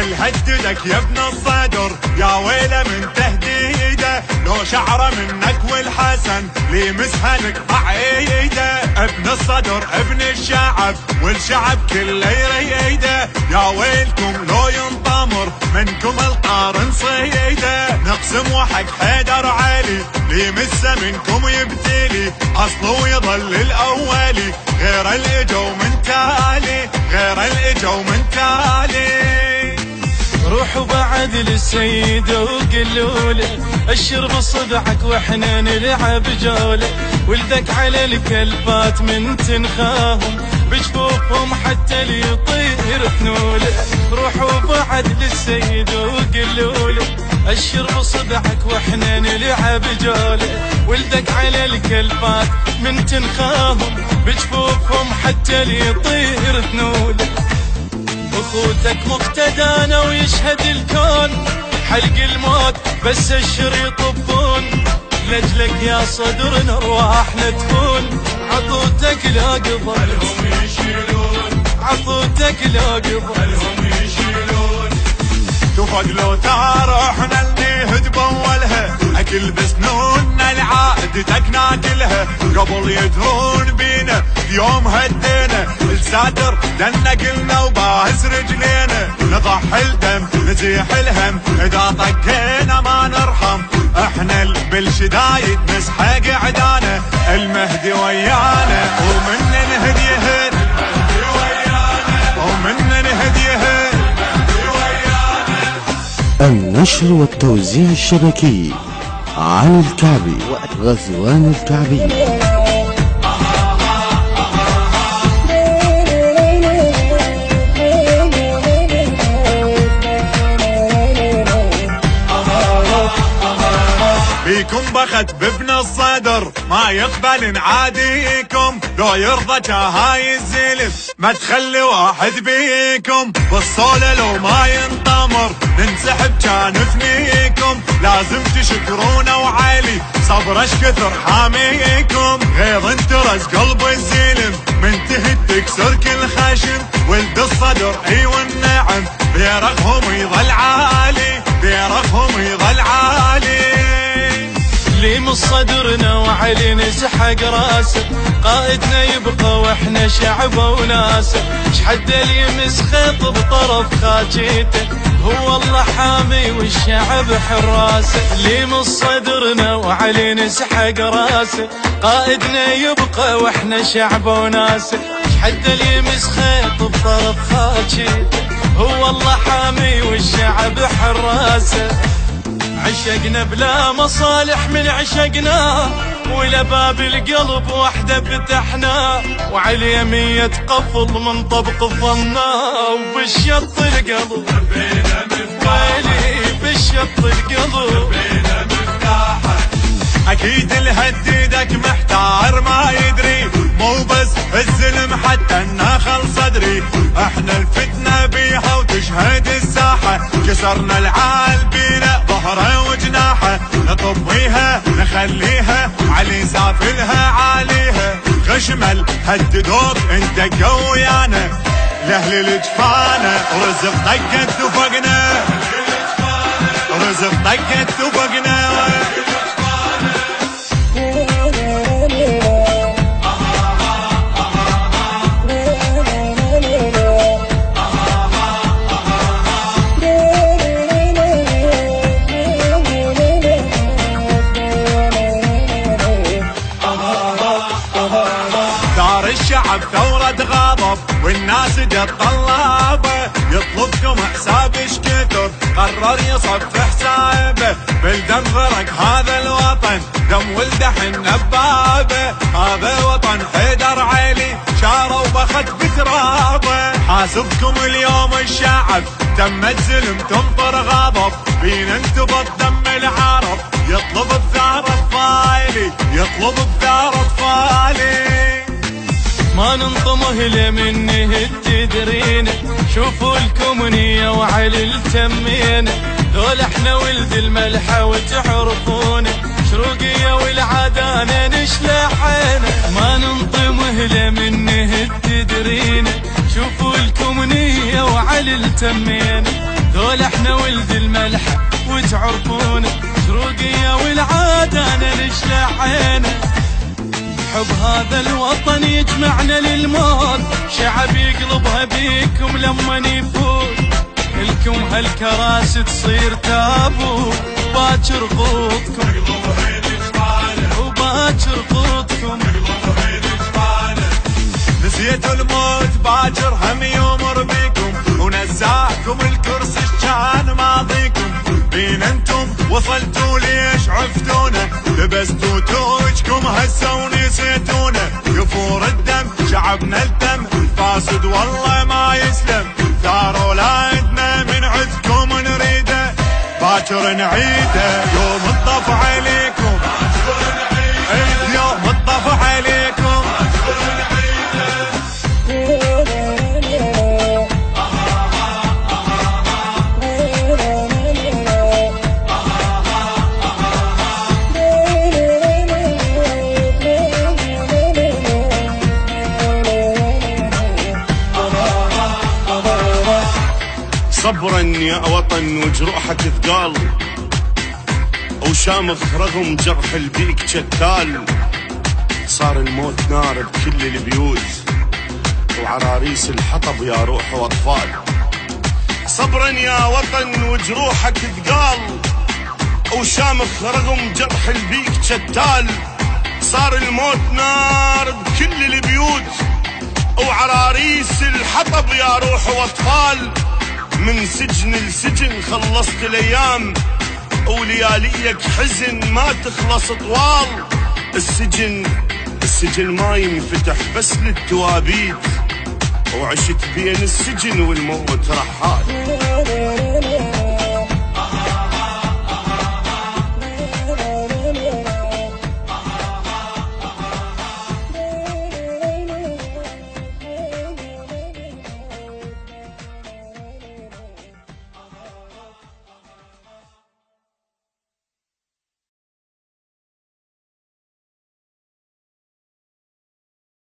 الهددك يا ابن الصدر، يا ويله من تهديده، لو شعره منك والحسن لي مسها نقطع ايده. ابن الصدر ابن الشعب والشعب كله يريده، يا ويلكم لو ينطمر منكم القارن صيده. نقسم وحق حيدر علي لي مسه منكم يبتلي، اصله يظل الاولي غير الاجو من تالي، غير الاجو من تالي. روحوا بعد للسيد وقولوا له الشرب صدعك واحنا نلعب جوله، ولدك على الكلبات من تنخاهم بجفوفهم حتى اللي يطير ثنوله. روحوا بعد للسيد وقولوا له الشرب صدعك واحنا نلعب جوله، ولدك على الكلبات من تنخاهم بجفوفهم حتى اللي يطير ثنوله. اخوتك مقتدانا ويشهد الكون حلق الموت بس الشر يطبون، لاجلك يا صدرنا ارواحنا تكون عطوتك لا قضى الهم يشيلون، عطوتك لا قضى الهم يشيلون. تفق لو تروحنا النهد بولها، اكل بسنوننا العادتك ناكلها، قبل يدهون بينا يوم هدينا الساتر دنا قلنا وباهز رجلينا، نضح الدم نزيح الهم اذا طقينا ما نرحم، احنا بالشدايد نسحق عدانا، المهدي ويانا ومن نهد يهد، المهدي ويانا ومن نهد يهد، المهدي ويانا. النشر والتوزيع الشبكي علي الكعبي وغزوان الكعبي. بيكم بخت بابن الصدر ما يقبل نعاديكم، لو يرضى هاي الزلف ما تخلي واحد بيكم، بالصولة لو ما ينطمر ننسحب كان فنيكم، لازم تشكرونا وعلي صبر اش كثر حاميكم، غيظ انترس قلب الزلم من تهد تكسر كل خشم، ولد الصدر ايوه النعم بيرقهم يظل عالي، بيرقهم يظل عالي. ليم صدرنا وعلي نسحق راسه، قائدنا يبقى واحنا شعبه وناسه، شحد اللي يمس خيط بطرف خاجيته هو الله حامي والشعب حراسه. ليم صدرنا وعلي نسحق راسه، قائدنا يبقى واحنا شعبه وناسه، شحد اللي يمس خيط بطرف خاجيته هو الله حامي والشعب حراسه. عشقنا بلا مصالح من عشقنا، ولا باب القلب وحده فتحنا، وعلى يمية قفل من طبق ظنا، وبالشط القلب ربينا مفتاحه، بالشط القلب ربينا مفتاحه. اكيد الهددك محتار ما يدري، مو بس الزلم حتى النخل صدري، احنا الفتنة بيها وتشهد الساحة، كسرنا العال بينا ظهره وجناحه، نطبيها نخليها علي سافلها عاليها، غشمل هددوك انت قويانا لاهل الجفانة، ورزق طقت ثفقنا، رزق طقت ثفقنا. الشعب ثورة غضب والناس جت طلابه، يطلبكم حساب ايش كثر قرر يصف حسابه، بالدم غرق هذا الوطن دم ولده حنبابه، هذا وطن حيدر علي شاره وبخت بترابه، حاسبكم اليوم الشعب تمت زلم تنطر غضب، فينا انتبط دم العرب يطلب بثار اطفالي، يطلب بثار اطفالي. ما ننطمه لمنه تدرينا، شوفوا الكومنية وعلي التمينا، دول احنا ولد الملحة وتعرفونا، شروقية والعدانة نشلحينا. ما ننطمه لمنه تدرينا، شوفوا الكومنية وعلي التمينا، ذول احنا ولد الملحة وتعرفونه، شروقية والعادة انا نشلع عينه. حب هذا الوطن يجمعنا للموت، شعب يقلبها بيكم لما يفوت. لكم هالكراسي تصير تابوت، باكر قوتكم وباكر قوتكم. نسيتوا الموت باكر هم يمر بيكم، ونزاكم الكرسي كان ماضيكم. بين انتم وصلتوا ليش عفتونا، لبستوا توجكم هسه ونسيتونا. يفور الدم شعبنا التم الفاسد والله ما يسلم، ثار اولادنا من عدكم نريده، باكر نعيده. يوم الطف عليكم يوم الطف عليكم. صبرا يا وطن وجروحك ثقال، وشامخ رغم جرح البيك شتال. صار الموت نار بكل البيوت، وعراريس الحطب يا روح واطفال. صبرا يا وطن وجروحك ثقال، وشامخ رغم جرح البيك شتال. صار الموت نار بكل البيوت، وعراريس الحطب يا روح واطفال. من سجن لسجن خلصت الايام، ولياليك حزن ما تخلص طوال. السجن ما ينفتح بس للتوابيت، وعشت بين السجن والموت رحال.